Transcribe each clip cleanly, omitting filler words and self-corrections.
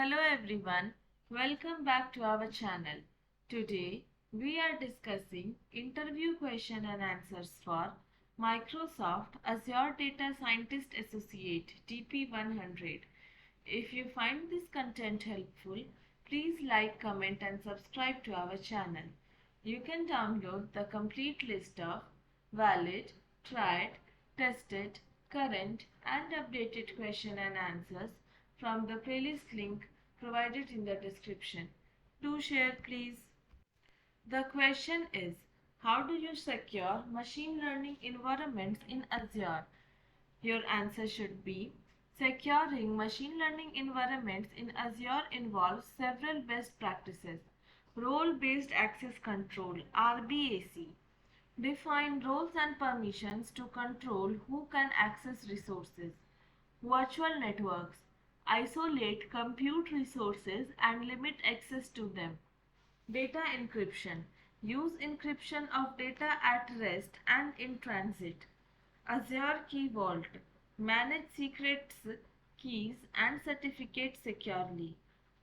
Hello everyone, welcome back to our channel. Today we are discussing interview question and answers for Microsoft Azure Data Scientist Associate DP-100. If you find this content helpful, please like, comment and subscribe to our channel. You can download the complete list of valid, tried, tested, current and updated question and answers from the playlist link provided in the description. Do share please. The question is, how do you secure machine learning environments in Azure? Your answer should be, securing machine learning environments in Azure involves several best practices. Role-based access control (RBAC). Define roles and permissions to control who can access resources. Virtual networks. Isolate compute resources and limit access to them. Data encryption. Use encryption of data at rest and in transit. Azure Key Vault. Manage secrets, keys and certificates securely.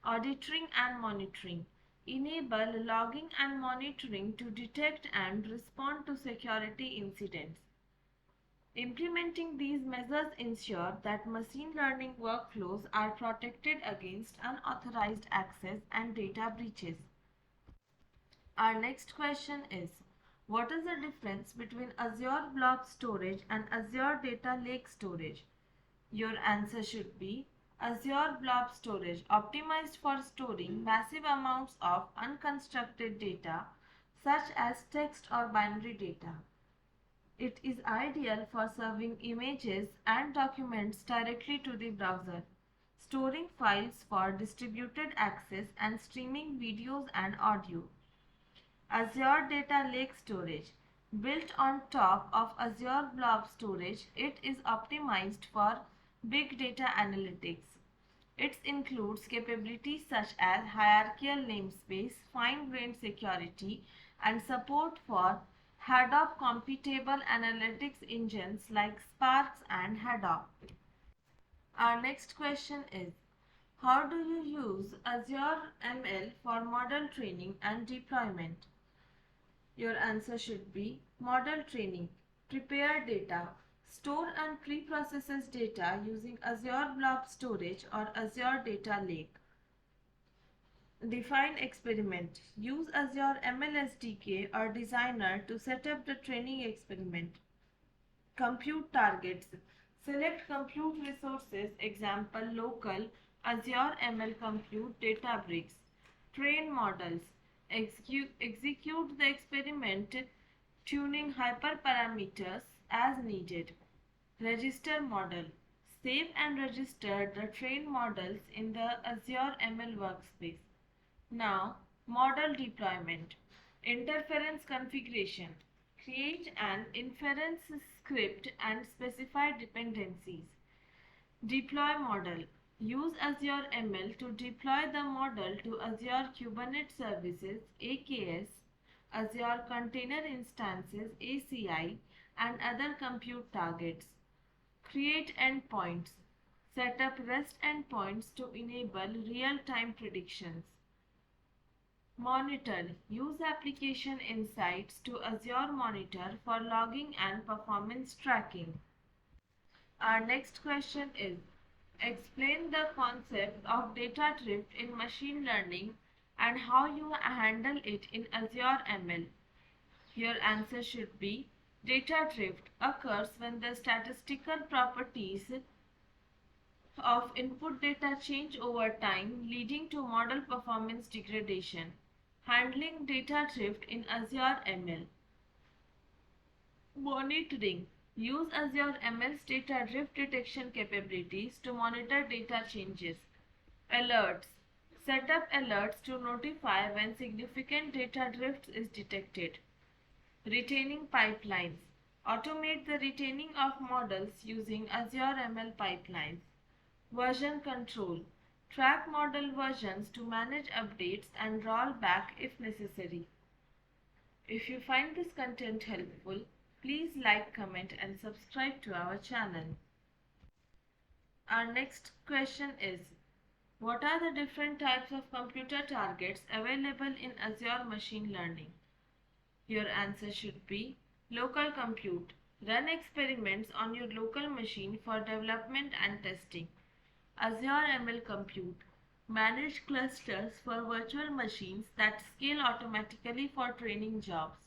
Auditing and monitoring. Enable logging and monitoring to detect and respond to security incidents. Implementing these measures ensure that machine learning workflows are protected against unauthorized access and data breaches. Our next question is, what is the difference between Azure Blob Storage and Azure Data Lake Storage? Your answer should be, Azure Blob Storage optimized for storing massive amounts of unconstructed data such as text or binary data. It is ideal for serving images and documents directly to the browser, storing files for distributed access and streaming videos and audio. Azure Data Lake Storage. Built on top of Azure Blob Storage, it is optimized for big data analytics. It includes capabilities such as hierarchical namespace, fine-grained security, and support for Hadoop computable analytics engines like Spark and Hadoop. Our next question is, how do you use Azure ML for model training and deployment? Your answer should be, model training. Prepare data. Store and pre-processes data using Azure Blob Storage or Azure Data Lake. Define experiment. Use Azure ML SDK or Designer to set up the training experiment. Compute targets. Select compute resources, example local, Azure ML Compute, Databricks. Train models. Execute the experiment, tuning hyperparameters as needed. Register model. Save and register the trained models in the Azure ML workspace. Now, model deployment. Interference configuration. Create an inference script and specify dependencies. Deploy model. Use Azure ML to deploy the model to Azure Kubernetes Services (AKS), Azure Container Instances (ACI), and other compute targets. Create endpoints. Set up REST endpoints to enable real-time predictions. Monitor. Use application insights to Azure Monitor for logging and performance tracking. Our next question is, explain the concept of data drift in machine learning and how you handle it in Azure ML. Your answer should be, data drift occurs when the statistical properties of input data change over time, leading to model performance degradation. Handling data drift in Azure ML. Monitoring. Use Azure ML's data drift detection capabilities to monitor data changes. Alerts. Set up alerts to notify when significant data drift is detected. Retaining pipelines. Automate the retaining of models using Azure ML pipelines. Version control. Track model versions to manage updates and roll back if necessary. If you find this content helpful, please like, comment and subscribe to our channel. Our next question is, What are the different types of computer targets available in Azure Machine Learning? Your answer should be local compute. Run experiments on your local machine for development and testing. Azure ML Compute. Manage clusters for virtual machines that scale automatically for training jobs.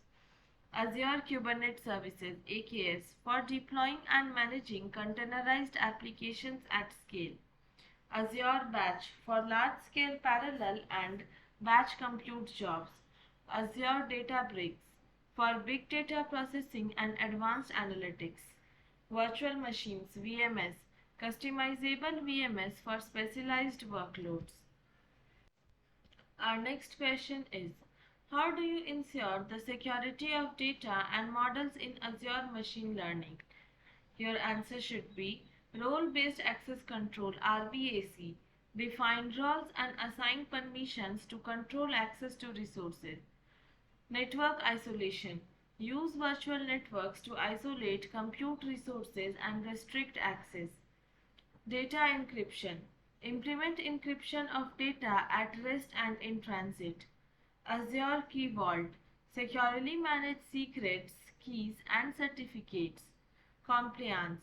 Azure Kubernetes Services AKS for deploying and managing containerized applications at scale. Azure Batch for large-scale parallel and batch compute jobs. Azure Databricks for big data processing and advanced analytics. Virtual machines VMS, customizable VMS for specialized workloads. Our next question is, how do you ensure the security of data and models in Azure Machine Learning? Your answer should be role-based access control RBAC. Define roles and assign permissions to control access to resources. Network isolation. Use virtual networks to isolate compute resources and restrict access. Data encryption. Implement encryption of data at rest and in transit. Azure Key Vault. Securely manage secrets, keys and certificates. Compliance.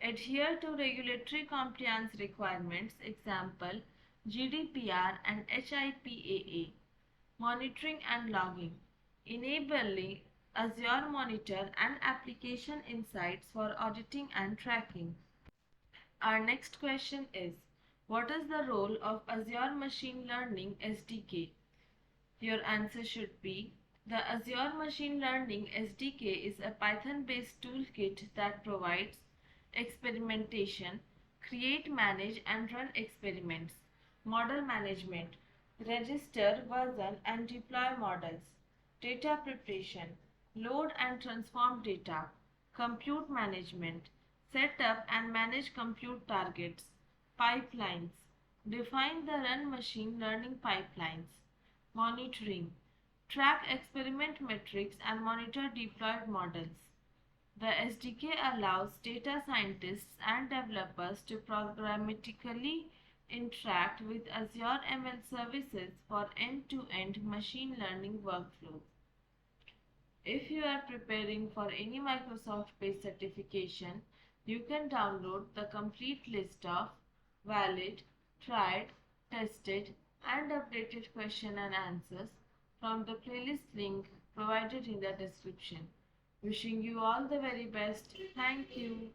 Adhere to regulatory compliance requirements, example GDPR and HIPAA. Monitoring and logging. Enabling Azure Monitor and application insights for auditing and tracking. Our next question is, what is the role of Azure Machine Learning SDK? Your answer should be, the Azure Machine Learning SDK is a Python-based toolkit that provides experimentation, create, manage, and run experiments, model management, register, version, and deploy models, data preparation, load and transform data, compute management, set up and manage compute targets, pipelines, define the run machine learning pipelines, monitoring, track experiment metrics and monitor deployed models. The SDK allows data scientists and developers to programmatically interact with Azure ML services for end-to-end machine learning workflows. If you are preparing for any Microsoft-based certification, you can download the complete list of valid, tried, tested, and updated question and answers from the playlist link provided in the description. Wishing you all the very best. Thank you.